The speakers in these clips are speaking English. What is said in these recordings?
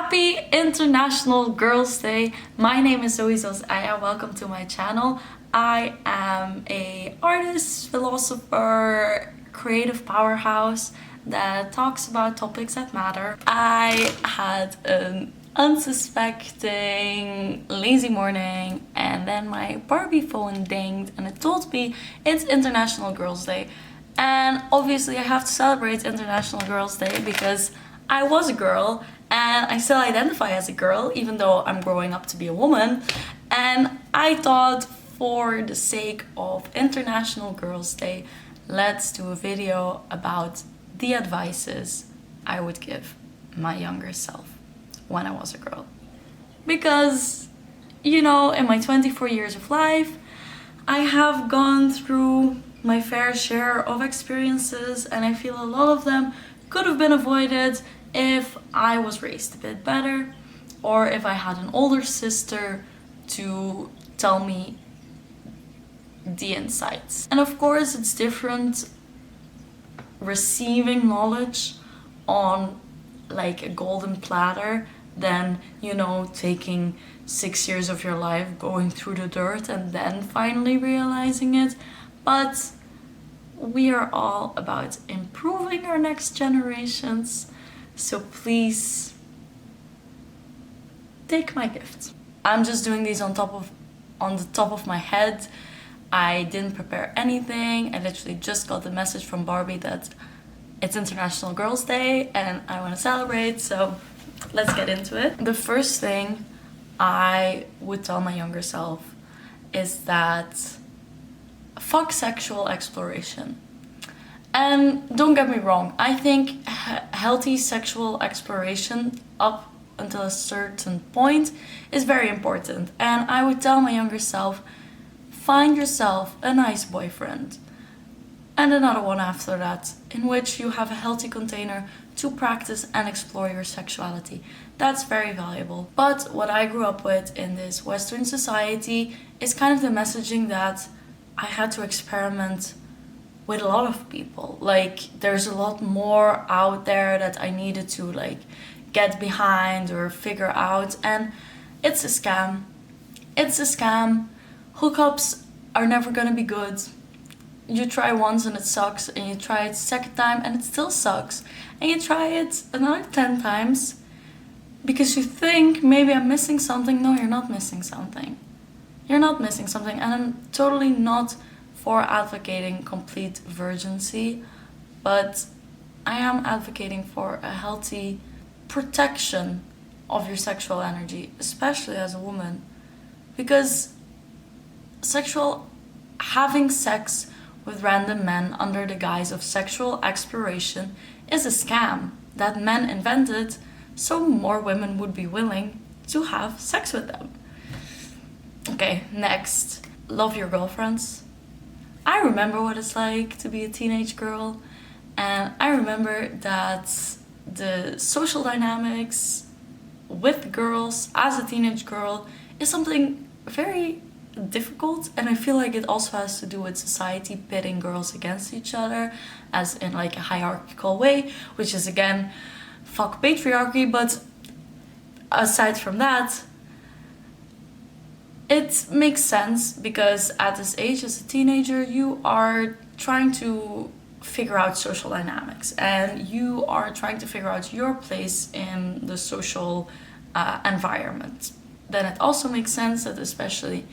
Happy International Girls' Day. My name is Zoe Zosaya. Welcome to my channel. I am an artist, philosopher, creative powerhouse that talks about topics that matter. I had an unsuspecting lazy morning and then my Barbie phone dinged and it told me it's International Girls' Day. And obviously I have to celebrate International Girls' Day because I was a girl and I still identify as a girl even though I'm growing up to be a woman. And I thought, for the sake of International Girls' Day, let's do a video about the advices I would give my younger self when I was a girl. Because, you know, in my 24 years of life, I have gone through my fair share of experiences and I feel a lot of them could have been avoided if I was raised a bit better, or if I had an older sister to tell me the insights. And of course it's different receiving knowledge on like a golden platter than, you know, taking 6 years of your life going through the dirt and then finally realizing it. But we are all about improving our next generations, so please take my gift. I'm just doing these on the top of my head. I didn't prepare anything. I literally just got the message from Barbie that it's International Girls' Day and I want to celebrate, so let's get into it. The first thing I would tell my younger self is that fuck sexual exploration. And don't get me wrong, I think healthy sexual exploration up until a certain point is very important. And I would tell my younger self, find yourself a nice boyfriend and another one after that, in which you have a healthy container to practice and explore your sexuality. That's very valuable. But what I grew up with in this Western society is kind of the messaging that I had to experiment with a lot of people. Like, there's a lot more out there that I needed to like get behind or figure out, and it's a scam. It's a scam. Hookups are never gonna be good. You try once and it sucks, and you try it second time and it still sucks, and you try it another 10 times because you think maybe I'm missing something. No, you're not missing something. You're not missing something. And I'm totally not for advocating complete virginity, but I am advocating for a healthy protection of your sexual energy, especially as a woman, because having sex with random men under the guise of sexual exploration is a scam that men invented so more women would be willing to have sex with them. Okay, next, love your girlfriends. I remember what it's like to be a teenage girl, and I remember that the social dynamics with girls as a teenage girl is something very difficult, and I feel like it also has to do with society pitting girls against each other as in like a hierarchical way, which is again fuck patriarchy. But aside from that, it makes sense because at this age as a teenager you are trying to figure out social dynamics and you are trying to figure out your place in the social environment. Then it also makes sense that, especially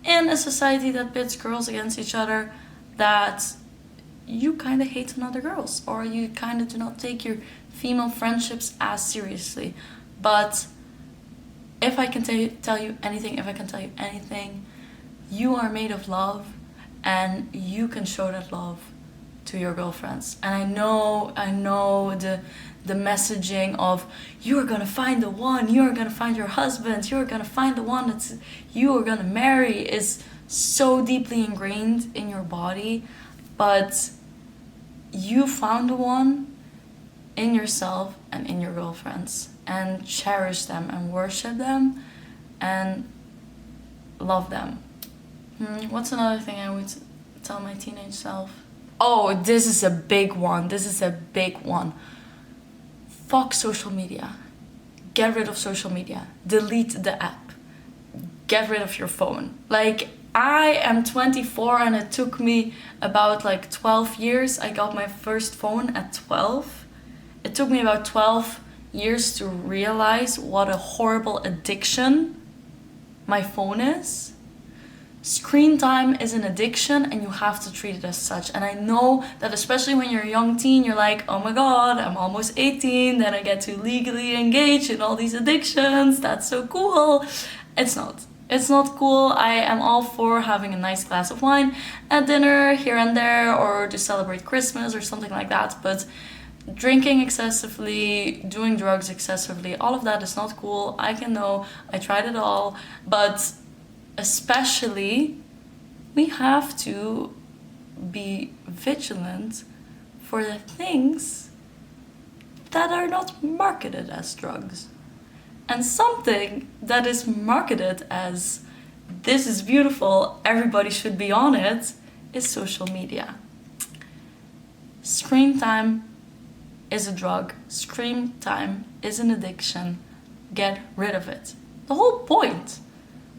in a society that pits girls against each other, that you kind of hate on other girls, or you kind of do not take your female friendships as seriously. But if I can tell you anything, you are made of love and you can show that love to your girlfriends. And I know the messaging of you are gonna find the one, you are gonna find your husband, you are gonna find the one that you are gonna marry is so deeply ingrained in your body. But you found the one in yourself and in your girlfriends, and cherish them and worship them and love them. What's another thing I would tell my teenage self? Oh, this is a big one. Fuck social media. get rid of social media, delete the app, get rid of your phone. Like, I am 24 and it took me about like 12 years. I got my first phone at 12. It took me about 12 years to realize what a horrible addiction my phone is. Screen time is an addiction and you have to treat it as such. And I know that especially when you're a young teen, you're like, oh my god, I'm almost 18, then I get to legally engage in all these addictions. That's so cool. It's not. It's not cool. I am all for having a nice glass of wine at dinner here and there, or to celebrate Christmas or something like that. But drinking excessively, doing drugs excessively, all of that is not cool. I can know, I tried it all, but especially we have to be vigilant for the things that are not marketed as drugs. And something that is marketed as this is beautiful, everybody should be on it, is social media. Screen time is a drug. Screen time is an addiction. Get rid of it. The whole point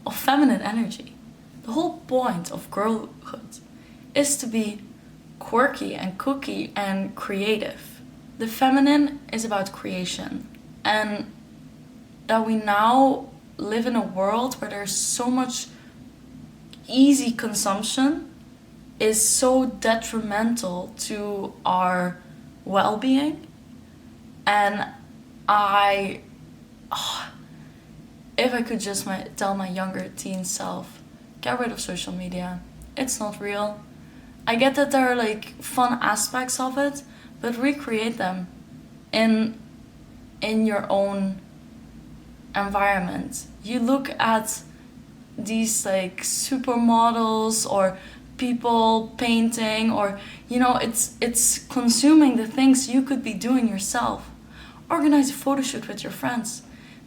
of feminine energy, the whole point of girlhood, is to be quirky and kooky and creative. The feminine is about creation, and that we now live in a world where there's so much easy consumption is so detrimental to our well-being. And if I could just tell my younger teen self, get rid of social media. It's not real. I get that there are like fun aspects of it, but recreate them in your own environment. You look at these like supermodels or people painting, or it's consuming the things you could be doing yourself. Organize a photo shoot with your friends.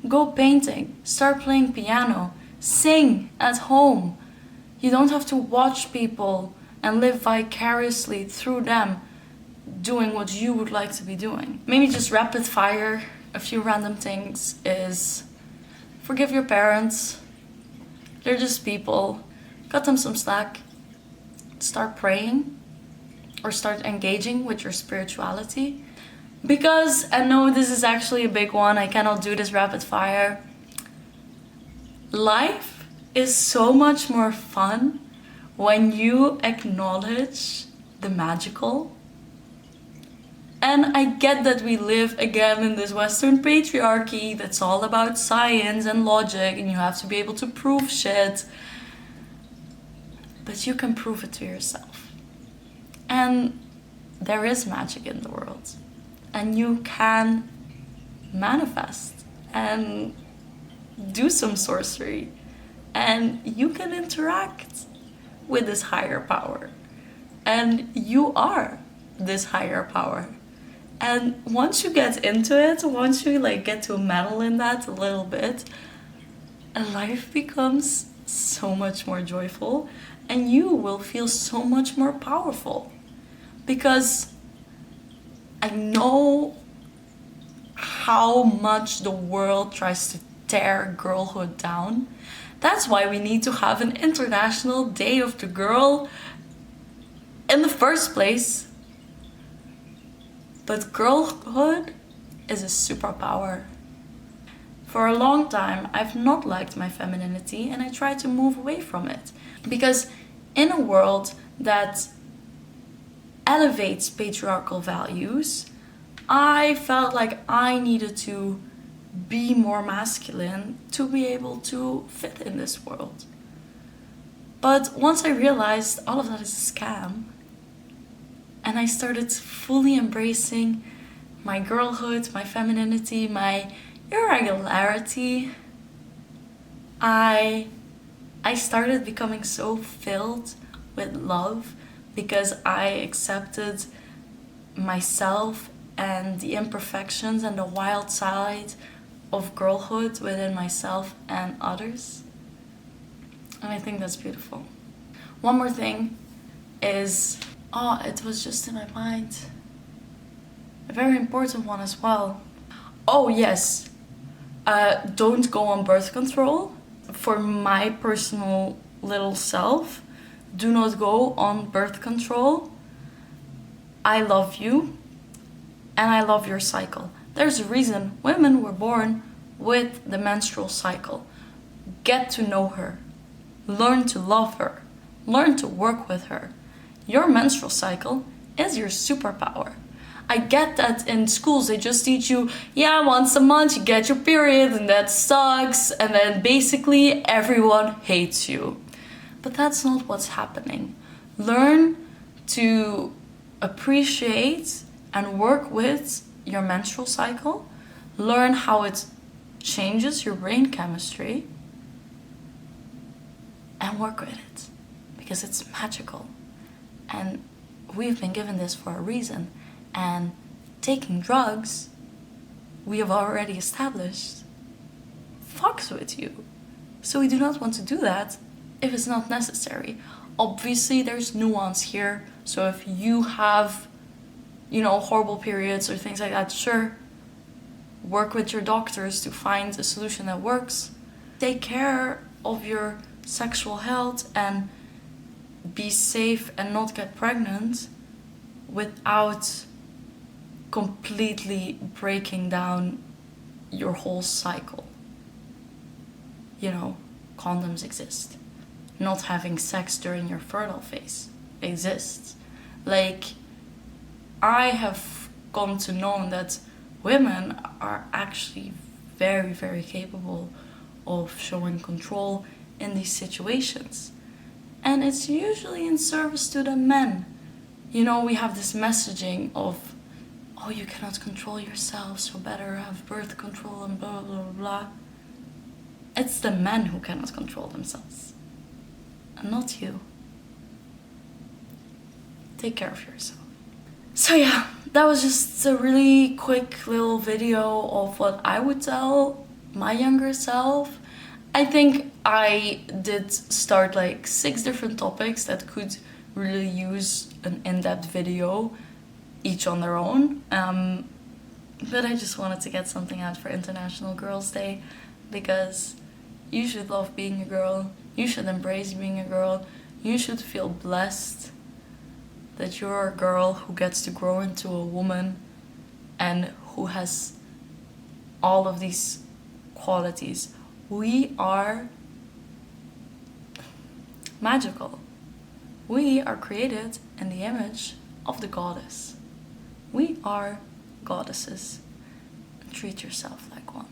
Go painting, start playing piano, sing at home. You don't have to watch people and live vicariously through them doing what you would like to be doing. Maybe just rapid fire a few random things is forgive your parents. They're just people. Cut them some slack. Start praying or start engaging with your spirituality. Because, and no, this is actually a big one, I cannot do this rapid fire. Life is so much more fun when you acknowledge the magical. And I get that we live again in this Western patriarchy that's all about science and logic and you have to be able to prove shit. But you can prove it to yourself. And there is magic in the world. And you can manifest and do some sorcery. And you can interact with this higher power. And you are this higher power. And once you get into it, once you get to meddle in that a little bit, life becomes so much more joyful and you will feel so much more powerful. Because I know how much the world tries to tear girlhood down. That's why we need to have an International Day of the Girl in the first place. But girlhood is a superpower. For a long time, I've not liked my femininity and I tried to move away from it. Because in a world that elevates patriarchal values, I felt like I needed to be more masculine to be able to fit in this world. But once I realized all of that is a scam, and I started fully embracing my girlhood, my femininity, my irregularity, I started becoming so filled with love because I accepted myself and the imperfections and the wild side of girlhood within myself and others. And I think that's beautiful. One more thing is, it was just in my mind. A very important one as well. Oh yes, Don't go on birth control. For my personal little self, do not go on birth control. I love you and I love your cycle. There's a reason women were born with the menstrual cycle. Get to know her. Learn to love her. Learn to work with her. Your menstrual cycle is your superpower. I get that in schools they just teach you, yeah, once a month you get your period and that sucks, and then basically everyone hates you. But that's not what's happening. Learn to appreciate and work with your menstrual cycle. Learn how it changes your brain chemistry and work with it, because it's magical. And we've been given this for a reason. And taking drugs, we have already established, fucks with you. So we do not want to do that if it's not necessary. Obviously, there's nuance here. So if you have, horrible periods or things like that, sure, work with your doctors to find a solution that works. Take care of your sexual health and be safe and not get pregnant without completely breaking down your whole cycle. Condoms exist. Not having sex during your fertile phase exists. I have come to know that women are actually very, very capable of showing control in these situations. And it's usually in service to the men. We have this messaging of, oh, you cannot control yourself, so better have birth control and blah, blah, blah, blah. It's the men who cannot control themselves, and not you. Take care of yourself. So yeah, that was just a really quick little video of what I would tell my younger self. I think I did start 6 different topics that could really use an in-depth video, each on their own. But I just wanted to get something out for International Girls' Day, because you should love being a girl, you should embrace being a girl, you should feel blessed that you're a girl who gets to grow into a woman and who has all of these qualities. We are magical. We are created in the image of the goddess. We are goddesses. Treat yourself like one.